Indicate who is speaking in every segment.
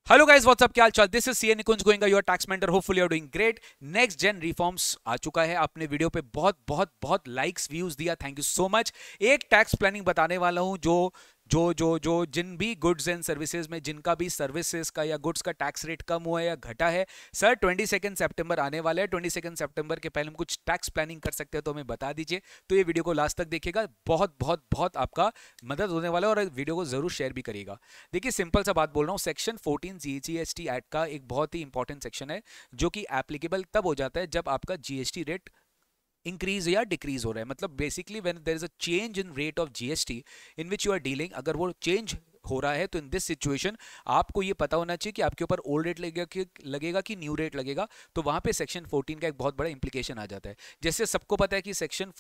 Speaker 1: Hello guys what's up, क्या हाल चाल। This is CA Nikunj Goenka your tax mentor. Hopefully you are doing great. Next gen reforms आ चुका है। आपने वीडियो पे बहुत बहुत बहुत लाइक्स व्यूज दिया, थैंक यू सो मच। एक टैक्स प्लानिंग बताने वाला हूं जो जो जो जो जिन भी गुड्स एंड सर्विसेज में जिनका भी सर्विसेज का या गुड्स का टैक्स रेट कम हुआ है या घटा है। सर 22 सितंबर आने वाला है, 22 सितंबर के पहले हम कुछ टैक्स प्लानिंग कर सकते हैं तो हमें बता दीजिए। तो ये वीडियो को लास्ट तक देखिएगा, बहुत बहुत बहुत आपका मदद होने वाला है और वीडियो को जरूर शेयर भी करिएगा। देखिए सिंपल सा बात बोल रहा हूँ, सेक्शन 14 जीएसटी एक्ट का एक बहुत ही इंपॉर्टेंट सेक्शन है जो कि एप्लीकेबल तब हो जाता है जब आपका जीएसटी रेट इंक्रीज या डिक्रीज हो रहा है। मतलब basically when there is a change in rate of GST in which you are dealing, अगर वो चेंज हो रहा है तो इन दिस सिचुएशन आपको ये पता होना चाहिए कि आपके ऊपर ओल्ड रेट लगेगा कि न्यू रेट लगेगा। तो वहां पे सेक्शन 14 का एक बहुत बड़ा इंप्लीकेशन आ जाता है। जैसे सबको पता है कि सेक्शन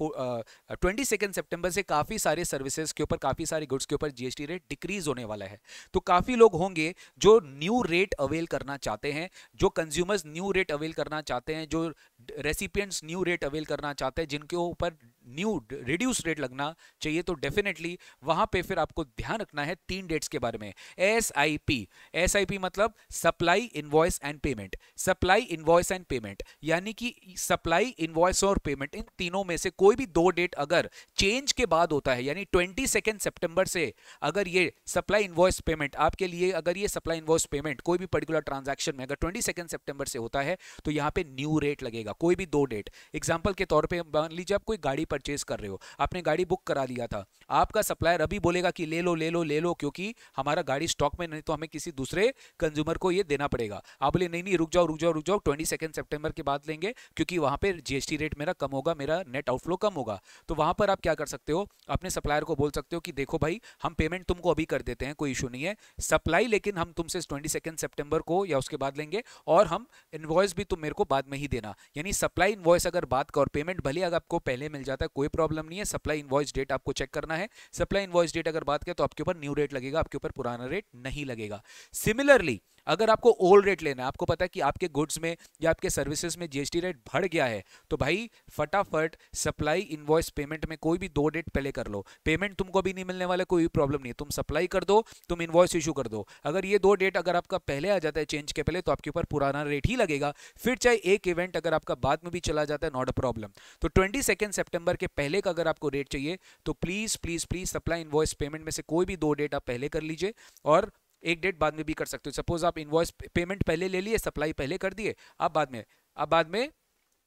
Speaker 1: 22 सितंबर से काफी सारे सर्विसेज के ऊपर, काफी सारे गुड्स के ऊपर जीएसटी रेट डिक्रीज होने वाला है। तो काफी लोग होंगे जो न्यू रेट अवेल करना चाहते हैं, जो कंज्यूमर्स न्यू रेट अवेल करना चाहते हैं, जो रेसिपिएंट्स न्यू रेट अवेल करना चाहते हैं, जिनके ऊपर न्यू रिड्यूस रेट लगना चाहिए। तो डेफिनेटली वहां पे फिर आपको ध्यान रखना है 3 डेट्स के बारे में। एसआईपी मतलब supply invoice and payment. Supply invoice and payment यानी कि सप्लाई इनवॉइस और पेमेंट, इन तीनों में से कोई भी 2 डेट अगर चेंज के बाद होता है, यानी 22 सितंबर से अगर ये सप्लाई इनवॉइस पेमेंट आपके लिए, अगर ये सप्लाई इनवॉइस पेमेंट कोई भी पर्टिकुलर ट्रांजैक्शन में अगर 22 सितंबर से होता है तो यहाँ पे न्यू रेट लगेगा। कोई भी 2 डेट, एग्जांपल के तौर पे मान लीजिए आप कोई गाड़ी परचेज कर रहे हो, आपने गाड़ी बुक करा लिया था, आपका सप्लायर अभी बोलेगा कि ले लो ले लो ले लो क्योंकि हमारा गाड़ी स्टॉक में नहीं, तो हमें किसी दूसरे कंज्यूमर को ये देना पड़ेगा। आप बोले नहीं नहीं रुक जाओ रुक जाओ रुक जाओ, 22 सितंबर के बाद लेंगे क्योंकि वहां पे जीएसटी रेट मेरा कम होगा, मेरा नेट आउटफ्लो कम होगा। तो वहां पर आप क्या कर सकते हो, अपने सप्लायर को बोल सकते हो कि देखो भाई हम पेमेंट तुमको अभी कर देते हैं, कोई इशू नहीं है, सप्लाई लेकिन हम तुमसे 22 सितंबर को या उसके बाद लेंगे और हम इनवॉइस भी तुम मेरे को बाद में ही देना। यानी सप्लाई इनवॉइस अगर बात का और पेमेंट भले अगर आपको पहले मिल जाता है कोई प्रॉब्लम नहीं है, सप्लाई इनवॉइस डेट आपको चेक करना है। सप्लाई इनवॉइस डेट अगर बात करें तो आपके ऊपर न्यू रेट लगेगा, आपके ऊपर पुराना रेट नहीं लगेगा। सिमिलरली अगर आपको ओल्ड रेट लेना है, आपको पता है कि आपके गुड्स में या आपके सर्विसेज में जीएसटी रेट बढ़ गया है, तो भाई फटाफट सप्लाई इनवॉइस पेमेंट में कोई भी 2 डेट पहले कर लो। पेमेंट तुमको भी नहीं मिलने वाला, कोई प्रॉब्लम नहीं है, तुम सप्लाई कर दो, तुम इनवॉइस इशू कर दो। अगर ये 2 डेट अगर आपका पहले आ जाता है चेंज के पहले, तो आपके ऊपर पुराना रेट ही लगेगा। फिर चाहे एक इवेंट अगर आपका बाद में भी चला जाता है, नॉट अ प्रॉब्लम। तो 22 सितंबर के पहले का अगर आपको रेट चाहिए तो please please please supply invoice payment में से कोई भी 2 डेट आप पहले कर लीजिए और एक डेट बाद में भी कर सकते हो। सपोज आप इनवॉइस पेमेंट पहले ले लिए, सप्लाई पहले कर दिए, आप बाद में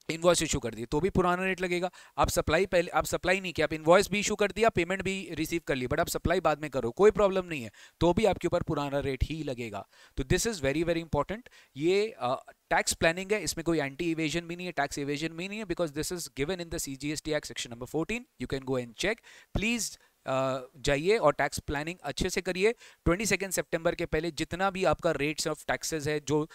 Speaker 1: इनवॉइस इशू कर दिए तो भी पुराना रेट लगेगा। आप सप्लाई पहले, आप सप्लाई नहीं किया, आप इनवॉइस भी इशू कर दिया, पेमेंट भी रिसीव कर ली, बट आप सप्लाई बाद में करो, कोई प्रॉब्लम नहीं है, तो भी आपके ऊपर पुराना रेट ही लगेगा। तो this is very very important. ये टैक्स प्लानिंग है, इसमें कोई एंटी इवेजन भी नहीं है, टैक्स इवेजन भी नहीं है, because this is given in the CGST act section number 14। You can go and check. Please जाइए और टैक्स प्लानिंग अच्छे से करिए। 22 सितंबर के पहले जितना भी आपका रेट्स ऑफ टैक्सेस है, जो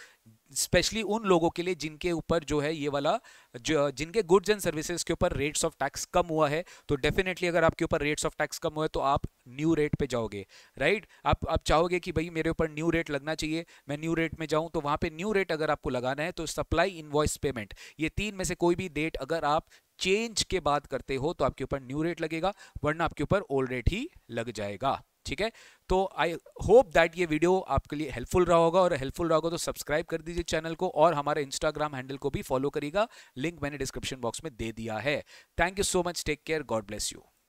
Speaker 1: स्पेशली उन लोगों के लिए जिनके ऊपर जो है ये वाला जो जिनके गुड्स एंड सर्विसेज के ऊपर रेट्स ऑफ टैक्स कम हुआ है, तो डेफिनेटली अगर आपके ऊपर रेट्स ऑफ टैक्स कम हुआ है तो आप न्यू रेट पे जाओगे, राइट। आप चाहोगे कि भाई मेरे ऊपर न्यू रेट लगना चाहिए, मैं न्यू रेट में जाऊं, तो वहां पे न्यू रेट अगर आपको लगाना है तो सप्लाई इनवॉइस पेमेंट, ये 3 में से कोई भी डेट अगर आप चेंज के बाद करते हो तो आपके ऊपर न्यू रेट लगेगा, वरना आपके ऊपर ओल्ड रेट ही लग जाएगा। ठीक है, तो आई होप दैट ये वीडियो आपके लिए हेल्पफुल रहा होगा, और हेल्पफुल रहा होगा तो सब्सक्राइब कर दीजिए चैनल को और हमारे इंस्टाग्राम हैंडल को भी फॉलो करिएगा, लिंक मैंने डिस्क्रिप्शन बॉक्स में दे दिया है। Thank you so much, take care, God bless you.